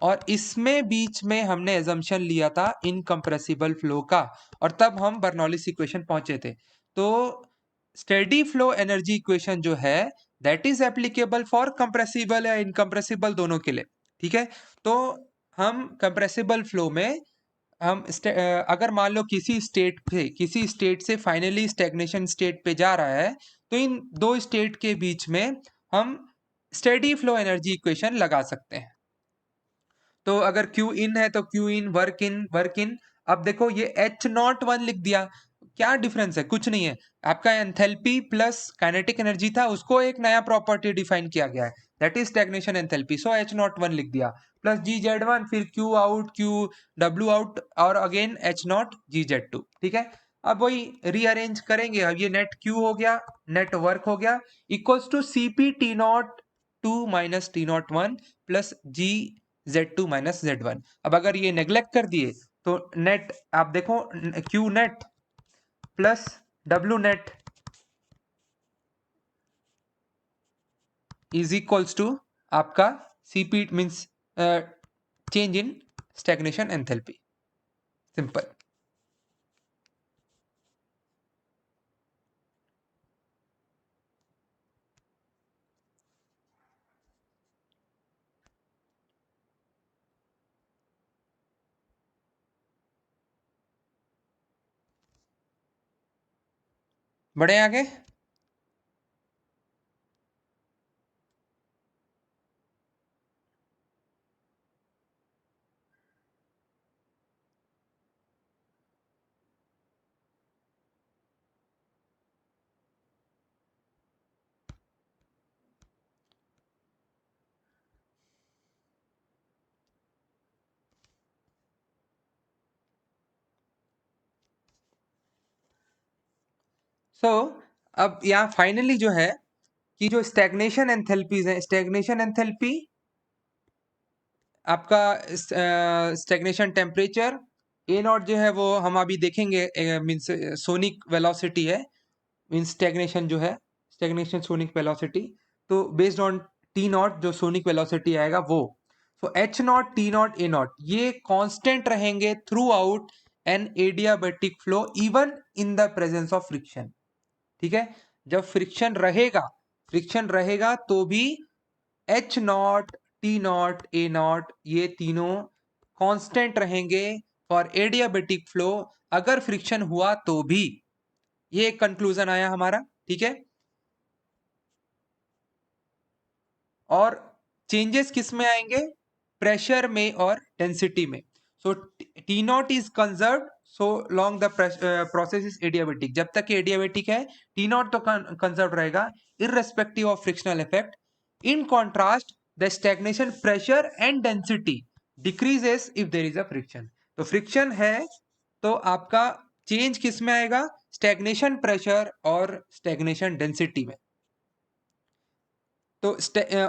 और इसमें बीच में हमने एजम्पशन लिया था इनकम्प्रेसिबल फ्लो का, और तब हम बर्नौलिस इक्वेशन पहुंचे थे. तो स्टेडी फ्लो एनर्जी इक्वेशन जो है that is applicable for compressible या इनकम्प्रेसिबल दोनों के लिए. ठीक है, तो हम कंप्रेसिबल फ्लो में हम अगर मान लो किसी स्टेट से फाइनली स्टेग्नेशन स्टेट पे जा रहा है, तो इन दो स्टेट के बीच में हम स्टेडी फ्लो एनर्जी इक्वेशन लगा सकते हैं. तो अगर क्यू इन है तो Q in, work in, work in. अब देखो ये एच नॉट वन लिख दिया, क्या डिफरेंस है? कुछ नहीं है। आपका एंथैल्पी प्लस काइनेटिक एनर्जी था, उसको एक नया प्रॉपर्टी डिफाइन किया गया है, that is stagnation enthalpy, so H naught one लिख दिया, प्लस जी जेड वन, फिर Q out, Q W out, और again H naught G Z two. ठीक है, अब वही रीअरेंज करेंगे। अब ये नेट क्यू हो गया, नेट वर्क हो गया, equals to CP T not two minus T not one plus G Z2 minus Z1। अब अगर ये नेग्लेक्ट कर दिए तो नेट आप देखो, Q net plus W net is equals to आपका CP means change in stagnation enthalpy. Simple. बढ़े आगे। सो अब यहाँ फाइनली जो है कि जो स्टैग्नेशन एंथैल्पीज है, स्टैग्नेशन एंथैल्पी आपका स्टैग्नेशन टेम्परेचर ए नॉट जो है वो हम अभी देखेंगे, मींस सोनिक वेलोसिटी है, मींस स्टैग्नेशन जो है, स्टैग्नेशन सोनिक वेलोसिटी। तो बेस्ड ऑन टी नॉट जो सोनिक वेलोसिटी आएगा वो, so H not, T not, A not ये कांस्टेंट रहेंगे throughout an adiabatic flow even in the presence of friction. ठीक है, जब फ्रिक्शन रहेगा तो भी H not, T not, A not ये तीनों कांस्टेंट रहेंगे फॉर एडियाबैटिक फ्लो, अगर फ्रिक्शन हुआ तो भी। ये एक कंक्लूजन आया हमारा। ठीक है, और चेंजेस किस में आएंगे? प्रेशर में और डेंसिटी में। So T naught is conserve so long the process is adiabatic, जब तक एडियाबेटिक है टी नॉट तो कंजर्व रहेगा irrespective of frictional effect. In contrast the stagnation pressure and density decreases if there is a friction. तो friction है तो आपका change किस में आएगा? स्टैग्नेशन प्रेशर और स्टैग्नेशन डेंसिटी में। तो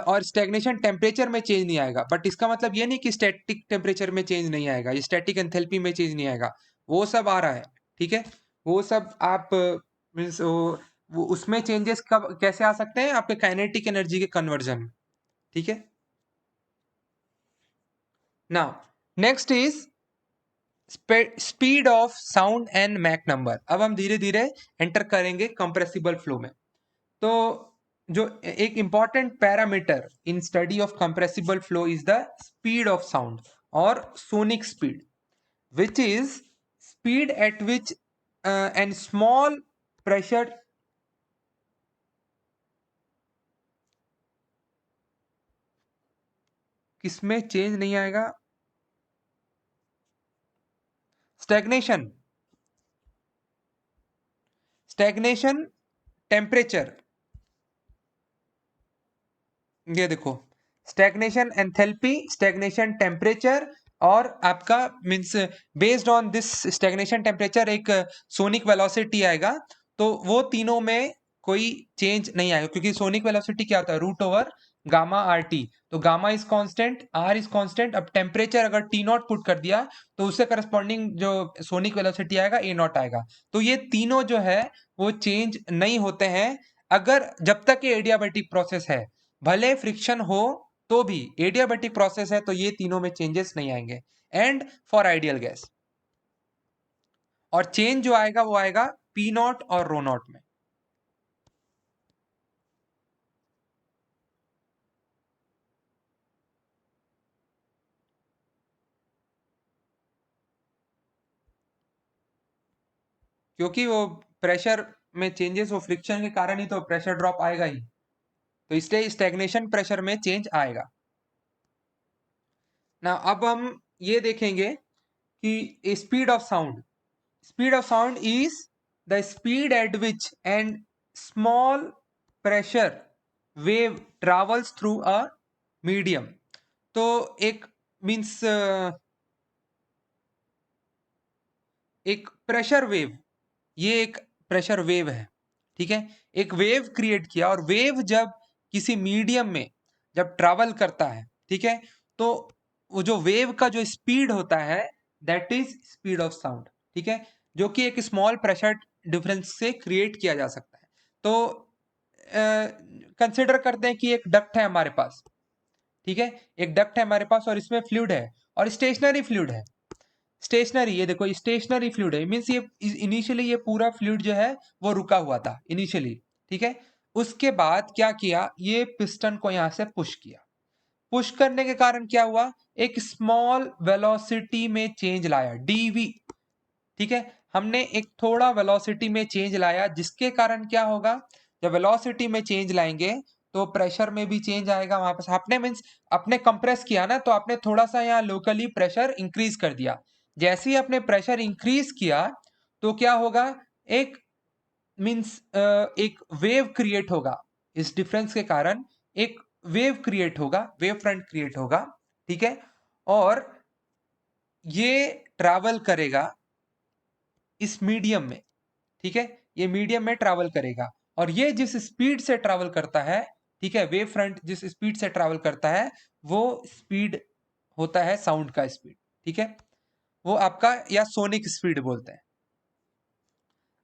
और स्टैग्नेशन टेम्परेचर में चेंज नहीं आएगा, बट इसका मतलब ये नहीं कि स्टैटिक टेम्परेचर में चेंज नहीं आएगा, ये स्टैटिक एंथैल्पी में चेंज नहीं आएगा, वो सब आ रहा है। ठीक है, वो सब आप मीन्स वो उसमें चेंजेस कब कैसे आ सकते हैं? आपके काइनेटिक एनर्जी के कन्वर्जन में। ठीक है, now next is speed of sound and Mach number. अब हम धीरे धीरे एंटर करेंगे कंप्रेसिबल फ्लो में। तो जो एक important parameter in study of compressible flow is the speed of sound और sonic speed, which is speed at which and small pressure किसमें चेंज नहीं आएगा? स्टैग्नेशन, स्टैग्नेशन टेम्परेचर, ये देखो, स्टैग्नेशन एंथैल्पी, स्टैग्नेशन टेम्परेचर, और आपका means based on this stagnation temperature एक sonic velocity आएगा। तो वो तीनों में कोई चेंज नहीं आएगा, क्योंकि सोनिक वेलोसिटी क्या होता है? Root over gamma R T. तो gamma is constant, R is constant. अब टेम्परेचर अगर टी नॉट पुट कर दिया तो उससे करस्पॉन्डिंग जो सोनिक वेलोसिटी आएगा ए नॉट आएगा। तो ये तीनों जो है वो चेंज नहीं होते हैं अगर जब तक ये एडियाबैटिक प्रोसेस है। भले फ्रिक्शन हो तो भी एडियाबैटिक प्रोसेस है तो ये तीनों में चेंजेस नहीं आएंगे। एंड फॉर आइडियल गैस, और चेंज जो आएगा वो आएगा पी नॉट और रो नॉट में। क्योंकि वो प्रेशर में चेंजेस, वो फ्रिक्शन के कारण ही तो प्रेशर ड्रॉप आएगा ही, तो इसलिए स्टैग्नेशन प्रेशर में चेंज आएगा। ना अब हम ये देखेंगे कि speed of sound is the speed at which and small pressure wave travels through a medium. तो एक मीन्स एक प्रेशर वेव, ये एक प्रेशर वेव है, ठीक है। एक वेव क्रिएट किया और वेव जब किसी मीडियम में जब ट्रैवल करता है, ठीक है, तो वो जो वेव का जो स्पीड होता है that is speed of sound, ठीक है, जो कि एक स्मॉल प्रेशर डिफरेंस से क्रिएट किया जा सकता है। तो कंसिडर करते हैं कि एक डक्ट है हमारे पास, ठीक है, एक डक्ट है हमारे पास और इसमें फ्लूइड है और स्टेशनरी फ्लूइड है। स्टेशनरी, ये देखो स्टेशनरी फ्लूइड है, मीन्स ये इनिशियली ये पूरा फ्लूइड जो है वो रुका हुआ था इनिशियली, ठीक है। उसके बाद क्या किया, ये पिस्टन को यहां से पुश किया। पुश करने के कारण क्या हुआ, एक स्मॉल वेलोसिटी में चेंज लाया, डीवी, ठीक है। हमने एक थोड़ा वेलोसिटी में चेंज लाया जिसके कारण क्या होगा, जब वेलोसिटी में चेंज लाएंगे तो प्रेशर में भी चेंज आएगा वहां पर। आपने मीन्स आपने कंप्रेस किया ना, तो आपने थोड़ा सा यहाँ लोकली प्रेशर इंक्रीज कर दिया। जैसे ही आपने प्रेशर इंक्रीज किया तो क्या होगा, एक मीन्स एक वेव क्रिएट होगा। इस डिफरेंस के कारण एक वेव क्रिएट होगा, वेव फ्रंट क्रिएट होगा, ठीक है। और ये ट्रैवल करेगा इस मीडियम में, ठीक है, ये मीडियम में ट्रैवल करेगा। और ये जिस स्पीड से ट्रैवल करता है, ठीक है, वेव फ्रंट जिस स्पीड से ट्रैवल करता है वो स्पीड होता है साउंड का स्पीड, ठीक है, वो आपका या सोनिक स्पीड बोलते हैं।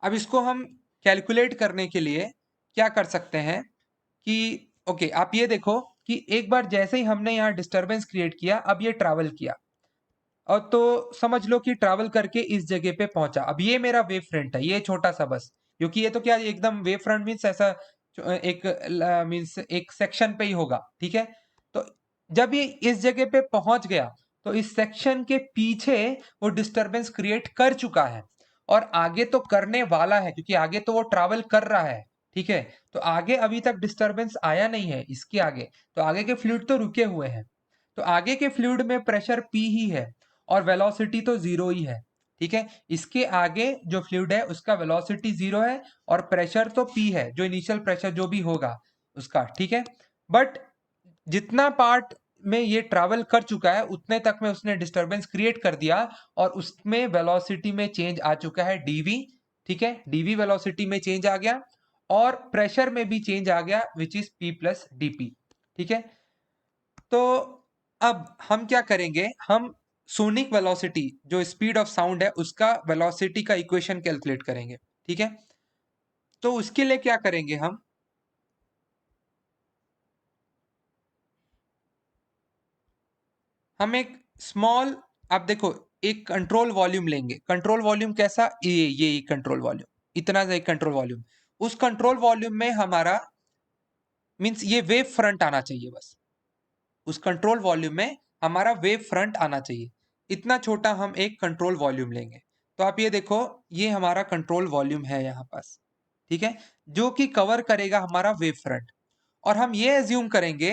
अब इसको हम कैलकुलेट करने के लिए क्या कर सकते हैं कि ओके, आप ये देखो कि एक बार जैसे ही हमने यहाँ डिस्टरबेंस क्रिएट किया, अब ये ट्रैवल किया और तो समझ लो कि ट्रैवल करके इस जगह पे पहुंचा। अब ये मेरा वेव फ्रंट है, ये छोटा सा बस, क्योंकि ये तो क्या एकदम वेव फ्रंट मीन्स ऐसा एक मीन्स एक सेक्शन पे ही होगा, ठीक है। तो जब ये इस जगह पे पहुंच गया तो इस सेक्शन के पीछे वो डिस्टरबेंस क्रिएट कर चुका है और आगे तो करने वाला है, क्योंकि आगे तो वो ट्रैवल कर रहा है, ठीक है। तो आगे अभी तक डिस्टरबेंस आया नहीं है इसके आगे, तो आगे के फ्लूइड तो रुके हुए हैं। तो आगे के फ्लूइड में प्रेशर P ही है और वेलोसिटी तो जीरो ही है, ठीक है। इसके आगे जो फ्लूइड है उसका वेलोसिटी जीरो है और प्रेशर तो P है, जो इनिशियल प्रेशर जो भी होगा उसका, ठीक है। बट जितना पार्ट में ये ट्रैवल कर चुका है उतने तक में उसने डिस्टरबेंस क्रिएट कर दिया और उसमें वेलोसिटी में चेंज आ चुका है डीवी, ठीक है, डीवी वेलोसिटी में चेंज आ गया और प्रेशर में भी चेंज आ गया which is P plus DP, ठीक है। तो अब हम क्या करेंगे, हम सोनिक वेलोसिटी जो स्पीड ऑफ साउंड है उसका वेलोसिटी का इक्वेशन कैलकुलेट करेंगे, ठीक है। तो उसके लिए क्या करेंगे, हम एक स्मॉल, आप देखो, एक कंट्रोल वॉल्यूम लेंगे। कंट्रोल वॉल्यूम कैसा, ये कंट्रोल वॉल्यूम, इतना सा एक कंट्रोल वॉल्यूम। उस कंट्रोल वॉल्यूम में हमारा मीन्स ये वेव फ्रंट आना चाहिए बस, उस कंट्रोल वॉल्यूम में हमारा वेव फ्रंट आना चाहिए। इतना छोटा हम एक कंट्रोल वॉल्यूम लेंगे। तो आप ये देखो, ये हमारा कंट्रोल वॉल्यूम है यहाँ पास, ठीक है, जो कि कवर करेगा हमारा वेव फ्रंट। और हम ये एज्यूम करेंगे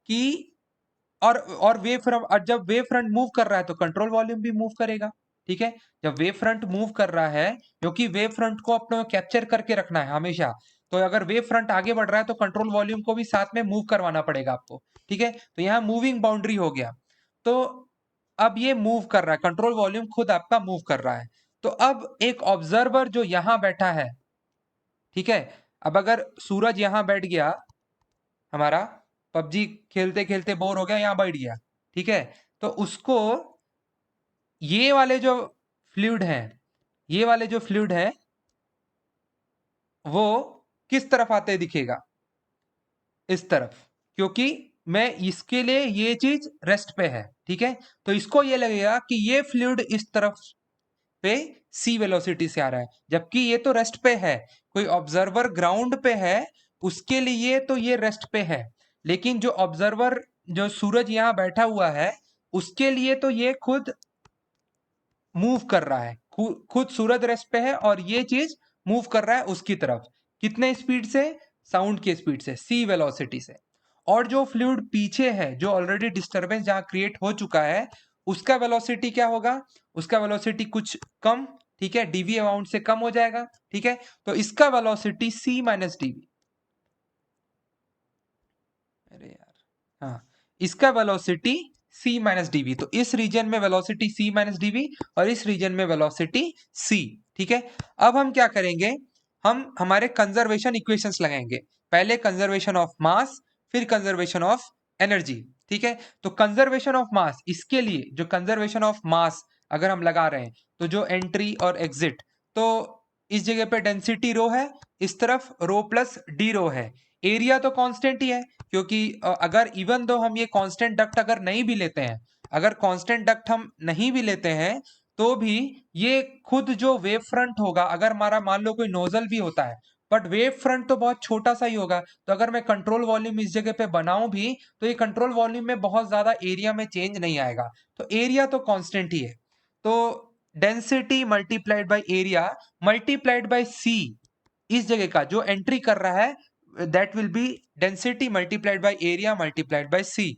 कि और वेव फ्रंट, और जब वेव फ्रंट मूव कर रहा है तो कंट्रोल वॉल्यूम भी मूव करेगा, ठीक है। जब वेव फ्रंट मूव कर रहा है, क्योंकि वेव फ्रंट को अपने कैप्चर करके रखना है हमेशा, तो अगर वेव फ्रंट आगे बढ़ रहा है तो कंट्रोल वॉल्यूम को भी साथ में मूव करवाना पड़ेगा आपको, ठीक है। तो यहाँ मूविंग बाउंड्री हो गया। तो अब ये मूव कर रहा है, कंट्रोल वॉल्यूम खुद आपका मूव कर रहा है। तो अब एक ऑब्जर्वर जो यहां बैठा है, ठीक है, अब अगर सूरज यहां बैठ गया हमारा, पबजी खेलते खेलते बोर हो गया यहाँ बैठ गया, ठीक है, तो उसको ये वाले जो फ्लूइड हैं, ये वाले जो फ्लूइड है वो किस तरफ आते दिखेगा, इस तरफ, क्योंकि मैं इसके लिए ये चीज रेस्ट पे है, ठीक है। तो इसको ये लगेगा कि ये फ्लूइड इस तरफ पे सी वेलोसिटी से आ रहा है, जबकि ये तो रेस्ट पे है। कोई ऑब्जर्वर ग्राउंड पे है उसके लिए तो ये रेस्ट पे है, लेकिन जो ऑब्जर्वर जो सूरज यहाँ बैठा हुआ है उसके लिए तो ये खुद मूव कर रहा है, खुद सूरज रेस्ट पे है और ये चीज मूव कर रहा है उसकी तरफ। कितने स्पीड से, साउंड की स्पीड से, सी वेलोसिटी से। और जो फ्लूइड पीछे है, जो ऑलरेडी डिस्टरबेंस जहां क्रिएट हो चुका है, उसका वेलोसिटी क्या होगा? उसका वेलोसिटी कुछ कम, ठीक है, डीवी अमाउंट से कम हो जाएगा, ठीक है। तो इसका वेलोसिटी सी माइनस डीवी, अरे यार, हाँ, इसका वेलोसिटी c माइनस डीवी। तो इस रीजन में वेलोसिटी c माइनस डीवी और इस रीजन में वेलोसिटी c, ठीक है। अब हम क्या करेंगे, हम हमारे कंजर्वेशन इक्वेशंस लगाएंगे। पहले कंजर्वेशन ऑफ मास, फिर कंजर्वेशन ऑफ एनर्जी, ठीक है। तो कंजर्वेशन ऑफ मास, इसके लिए जो कंजर्वेशन ऑफ मास अगर हम लगा रहे हैं, तो जो एंट्री और एग्जिट, तो इस जगह पे डेंसिटी रो है, इस तरफ रो प्लस डी रो है। एरिया तो कांस्टेंट ही है, क्योंकि अगर इवन दो हम ये कांस्टेंट डक्ट अगर नहीं भी लेते हैं, अगर कांस्टेंट डक्ट हम नहीं भी लेते हैं, तो भी ये खुद जो वेव फ्रंट होगा, अगर हमारा मान लो कोई नोजल भी होता है, बट वेव फ्रंट तो बहुत छोटा सा ही होगा। तो अगर मैं कंट्रोल वॉल्यूम इस जगह पे बनाऊं भी, तो ये कंट्रोल वॉल्यूम में बहुत ज्यादा एरिया में चेंज नहीं आएगा। तो एरिया तो कांस्टेंट ही है। तो density multiplied by area multiplied by C, इस जगह का जो एंट्री कर रहा है, that will be density multiplied by area multiplied by C.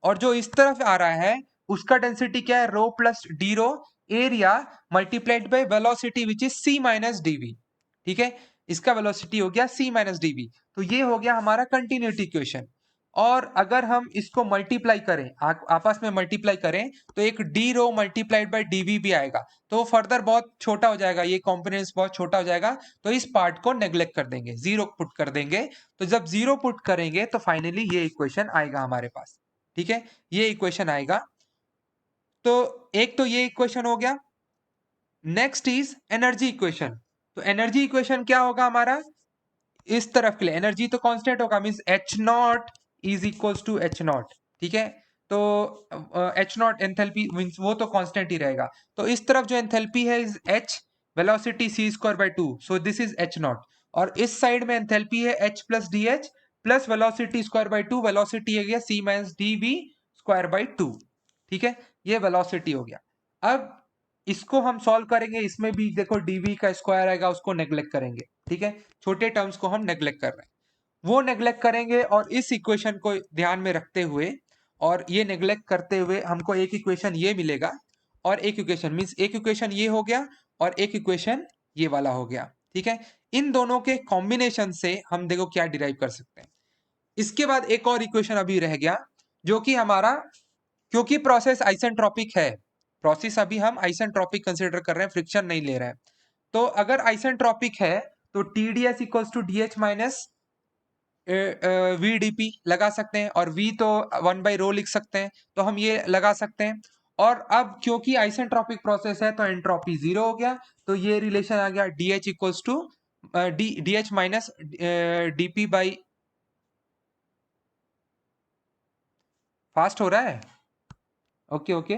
और जो इस तरफ आ रहा है, उसका डेंसिटी क्या है? Rho plus D rho, area multiplied by velocity which is C minus D V, ठीक है। इसका वेलोसिटी हो गया सी माइनस डीवी। तो ये हो गया हमारा कंटिन्यूटी इक्वेशन। और अगर हम इसको मल्टीप्लाई करें, आपस में मल्टीप्लाई करें, तो एक D rho multiplied by DV भी आएगा। तो फर्दर बहुत छोटा हो जाएगा, ये कॉम्पोनेंट्स बहुत छोटा हो जाएगा। तो इस पार्ट को नेग्लेक्ट कर देंगे, जीरो पुट कर देंगे। तो जब जीरो पुट करेंगे, तो फाइनली ये इक्वेशन आएगा हमारे पास, ठीक है। ये इक्वेशन आएगा। तो एक तो ये इक्वेशन हो गया। Next is energy equation. तो एनर्जी इक्वेशन क्या होगा हमारा? इस तरफ के लिए एनर्जी तो कांस्टेंट होगा, means H not is equals to H not, ठीक है। तो एच नॉट एंथैल्पी मींस वो तो कांस्टेंट ही रहेगा। तो इस तरफ जो एंथैल्पी है is H, velocity C square by two, so this is H naught. और इस साइड में एंथैल्पी है H plus D H plus velocity square by two, velocity है गया C minus D V square by two, ठीक है। ये velocity हो गया। अब इसको हम सॉल्व करेंगे, इसमें भी देखो डीवी का स्क्वायर आएगा, उसको नेग्लेक्ट करेंगे, ठीक है। छोटे टर्म्स को हम नेग्लेक्ट कर रहे हैं, वो नेग्लेक्ट करेंगे। और इस इक्वेशन को ध्यान में रखते हुए और ये नेग्लेक्ट करते हुए हमको एक इक्वेशन ये मिलेगा, और एक इक्वेशन मींस एक इक्वेशन ये हो गया और एक इक्वेशन ये वाला हो गया, ठीक है। इन दोनों के कॉम्बिनेशन से हम देखो क्या डिराइव कर सकते हैं। इसके बाद एक और इक्वेशन अभी रह गया, जो कि हमारा, क्योंकि प्रोसेस आइसेंट्रोपिक है, प्रोसेस अभी हम आइसेंट्रोपिक कंसिडर कर रहे हैं, फ्रिक्शन नहीं ले रहे हैं। तो अगर आइसेंट्रोपिक है, तो T D S equals to D H minus V D P लगा सकते हैं, और v तो 1/ρ लिख सकते हैं, तो हम ये लगा सकते हैं। और अब क्योंकि आइसेंट्रोपिक प्रोसेस है, तो एंट्रोपी जीरो हो गया। तो ये रिलेशन आ गया D H equals to D H minus D P by, fast हो रहा है, ओके ओके।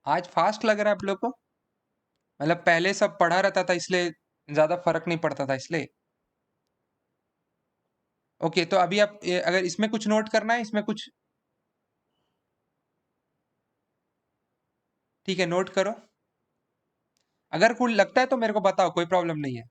आज फास्ट लग रहा है आप लोग को? मतलब पहले सब पढ़ा रहता था इसलिए ज्यादा फर्क नहीं पड़ता था इसलिए। ओके, तो अभी आप अगर इसमें कुछ नोट करना है, इसमें कुछ, ठीक है, नोट करो। अगर कुछ लगता है तो मेरे को बताओ, कोई प्रॉब्लम नहीं है।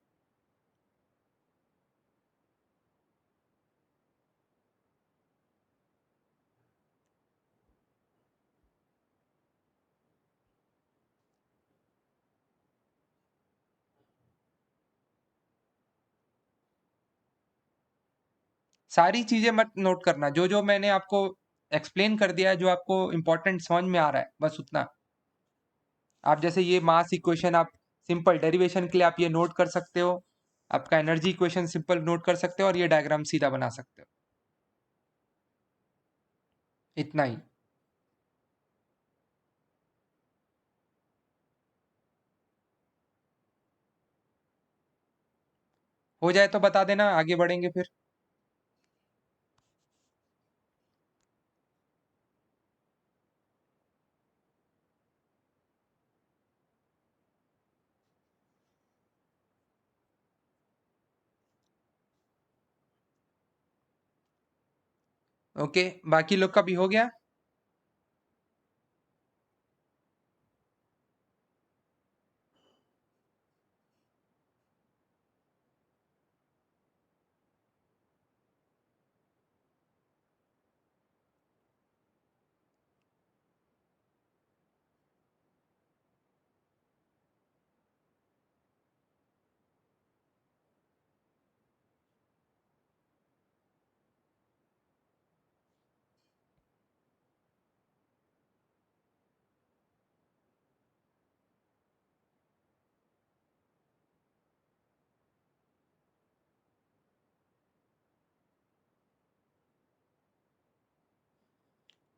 सारी चीजें मत नोट करना, जो जो मैंने आपको एक्सप्लेन कर दिया है, जो आपको इंपॉर्टेंट समझ में आ रहा है, बस उतना। आप जैसे ये मास इक्वेशन आप सिंपल डेरिवेशन के लिए आप ये नोट कर सकते हो, आपका एनर्जी इक्वेशन सिंपल नोट कर सकते हो, और ये डायग्राम सीधा बना सकते हो, इतना ही। हो जाए तो बता देना, आगे बढ़ेंगे फिर। ओके, बाकी लोग का भी हो गया?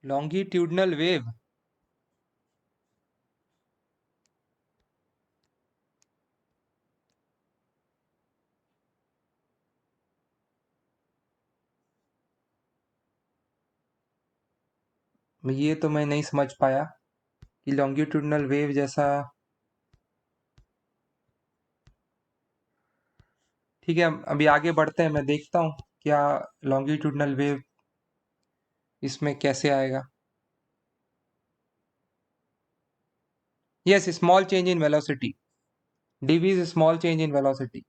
Longitudinal wave? ये तो मैं नहीं समझ पाया कि लॉन्गिट्यूडनल वेव जैसा। ठीक है, अभी आगे बढ़ते हैं, मैं देखता हूँ क्या लॉन्गिट्यूडनल वेव इसमें कैसे आएगा। Yes, small change in velocity, dv is small change in velocity।